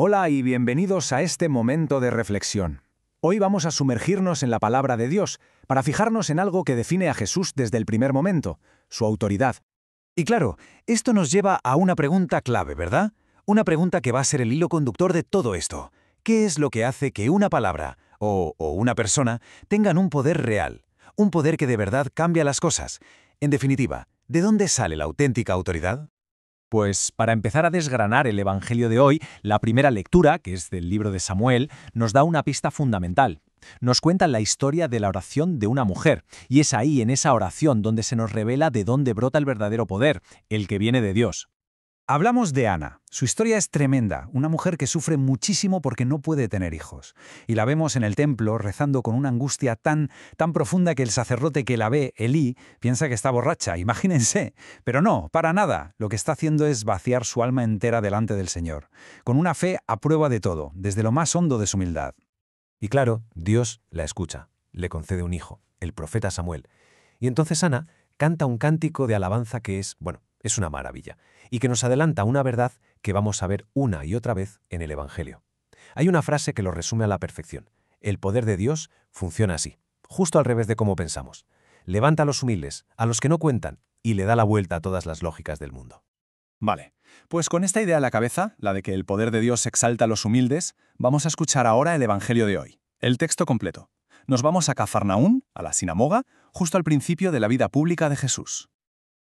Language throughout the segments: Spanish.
Hola y bienvenidos a este momento de reflexión. Hoy vamos a sumergirnos en la palabra de Dios para fijarnos en algo que define a Jesús desde el primer momento, su autoridad. Y claro, esto nos lleva a una pregunta clave, ¿verdad? Una pregunta que va a ser el hilo conductor de todo esto. ¿Qué es lo que hace que una palabra o una persona tengan un poder real? Un poder que de verdad cambia las cosas. En definitiva, ¿de dónde sale la auténtica autoridad? Pues para empezar a desgranar el Evangelio de hoy, la primera lectura, que es del libro de Samuel, nos da una pista fundamental. Nos cuenta la historia de la oración de una mujer, y es ahí, en esa oración, donde se nos revela de dónde brota el verdadero poder, el que viene de Dios. Hablamos de Ana. Su historia es tremenda, una mujer que sufre muchísimo porque no puede tener hijos. Y la vemos en el templo rezando con una angustia tan profunda que el sacerdote que la ve, Elí, piensa que está borracha, imagínense. Pero no, para nada. Lo que está haciendo es vaciar su alma entera delante del Señor, con una fe a prueba de todo, desde lo más hondo de su humildad. Y claro, Dios la escucha, le concede un hijo, el profeta Samuel. Y entonces Ana canta un cántico de alabanza que es una maravilla, y que nos adelanta una verdad que vamos a ver una y otra vez en el Evangelio. Hay una frase que lo resume a la perfección. El poder de Dios funciona así, justo al revés de cómo pensamos. Levanta a los humildes, a los que no cuentan, y le da la vuelta a todas las lógicas del mundo. Vale, pues con esta idea a la cabeza, la de que el poder de Dios exalta a los humildes, vamos a escuchar ahora el Evangelio de hoy, el texto completo. Nos vamos a Cafarnaún, a la sinagoga, justo al principio de la vida pública de Jesús.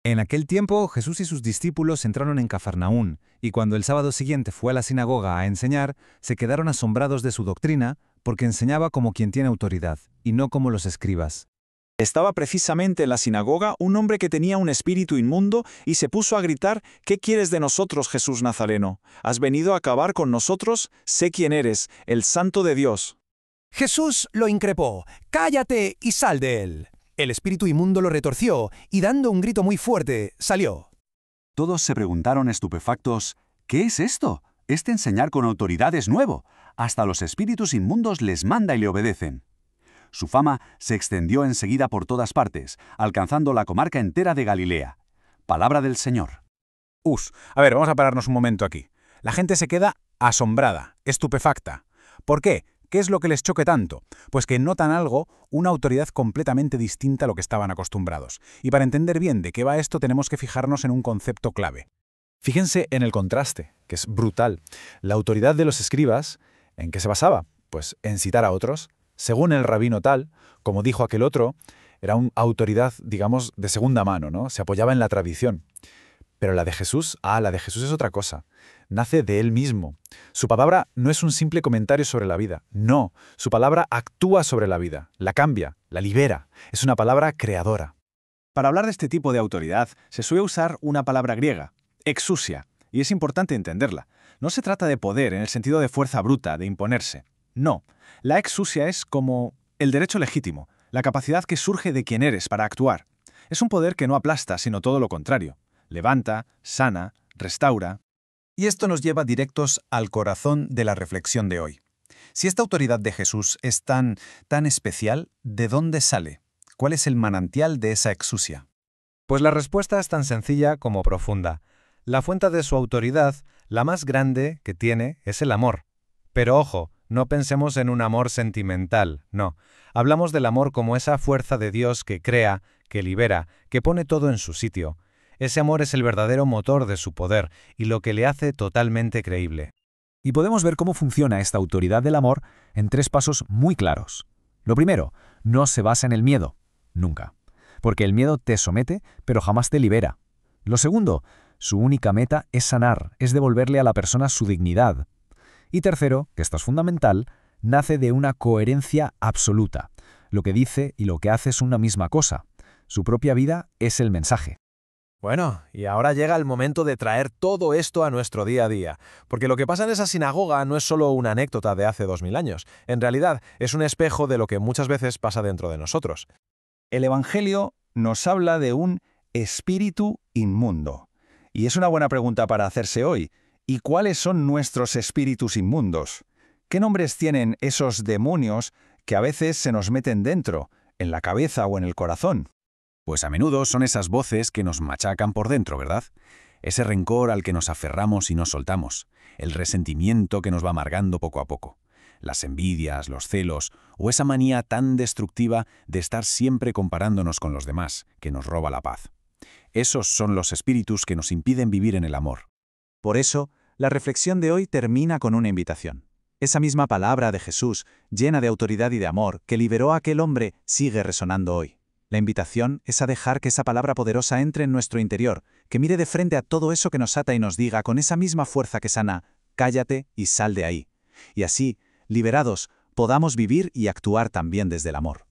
En aquel tiempo, Jesús y sus discípulos entraron en Cafarnaún, y cuando el sábado siguiente fue a la sinagoga a enseñar, se quedaron asombrados de su doctrina, porque enseñaba como quien tiene autoridad, y no como los escribas. Estaba precisamente en la sinagoga un hombre que tenía un espíritu inmundo y se puso a gritar: «¿Qué quieres de nosotros, Jesús Nazareno? ¿Has venido a acabar con nosotros? Sé quién eres, el Santo de Dios». Jesús lo increpó: «Cállate y sal de él». El espíritu inmundo lo retorció y, dando un grito muy fuerte, salió. Todos se preguntaron estupefactos: ¿qué es esto? Este enseñar con autoridad es nuevo. Hasta los espíritus inmundos les manda y le obedecen. Su fama se extendió enseguida por todas partes, alcanzando la comarca entera de Galilea. Palabra del Señor. A ver, vamos a pararnos un momento aquí. La gente se queda asombrada, estupefacta. ¿Por qué? ¿Qué es lo que les choque tanto? Pues que notan algo, una autoridad completamente distinta a lo que estaban acostumbrados. Y para entender bien de qué va esto tenemos que fijarnos en un concepto clave. Fíjense en el contraste, que es brutal. La autoridad de los escribas, ¿en qué se basaba? Pues en citar a otros. Según el rabino tal, como dijo aquel otro, era una autoridad, digamos, de segunda mano, ¿no? Se apoyaba en la tradición. Pero la de Jesús es otra cosa. Nace de él mismo. Su palabra no es un simple comentario sobre la vida. No, su palabra actúa sobre la vida, la cambia, la libera. Es una palabra creadora. Para hablar de este tipo de autoridad, se suele usar una palabra griega, exousia, y es importante entenderla. No se trata de poder en el sentido de fuerza bruta, de imponerse. No, la exousia es como el derecho legítimo, la capacidad que surge de quien eres para actuar. Es un poder que no aplasta, sino todo lo contrario. Levanta, sana, restaura. Y esto nos lleva directos al corazón de la reflexión de hoy. Si esta autoridad de Jesús es tan especial, ¿de dónde sale? ¿Cuál es el manantial de esa exousia? Pues la respuesta es tan sencilla como profunda. La fuente de su autoridad, la más grande que tiene, es el amor. Pero ojo, no pensemos en un amor sentimental, no. Hablamos del amor como esa fuerza de Dios que crea, que libera, que pone todo en su sitio. Ese amor es el verdadero motor de su poder y lo que le hace totalmente creíble. Y podemos ver cómo funciona esta autoridad del amor en 3 pasos muy claros. Lo primero, no se basa en el miedo, nunca. Porque el miedo te somete, pero jamás te libera. Lo segundo, su única meta es sanar, es devolverle a la persona su dignidad. Y tercero, que esto es fundamental, nace de una coherencia absoluta. Lo que dice y lo que hace es una misma cosa. Su propia vida es el mensaje. Bueno, y ahora llega el momento de traer todo esto a nuestro día a día, porque lo que pasa en esa sinagoga no es solo una anécdota de hace 2000 años, en realidad es un espejo de lo que muchas veces pasa dentro de nosotros. El Evangelio nos habla de un espíritu inmundo. Y es una buena pregunta para hacerse hoy. ¿Y cuáles son nuestros espíritus inmundos? ¿Qué nombres tienen esos demonios que a veces se nos meten dentro, en la cabeza o en el corazón? Pues a menudo son esas voces que nos machacan por dentro, ¿verdad? ese rencor al que nos aferramos y nos soltamos, el resentimiento que nos va amargando poco a poco, las envidias, los celos o esa manía tan destructiva de estar siempre comparándonos con los demás, que nos roba la paz. Esos son los espíritus que nos impiden vivir en el amor. Por eso, la reflexión de hoy termina con una invitación. Esa misma palabra de Jesús, llena de autoridad y de amor, que liberó a aquel hombre, sigue resonando hoy. La invitación es a dejar que esa palabra poderosa entre en nuestro interior, que mire de frente a todo eso que nos ata y nos diga con esa misma fuerza que sana, cállate y sal de ahí. Y así, liberados, podamos vivir y actuar también desde el amor.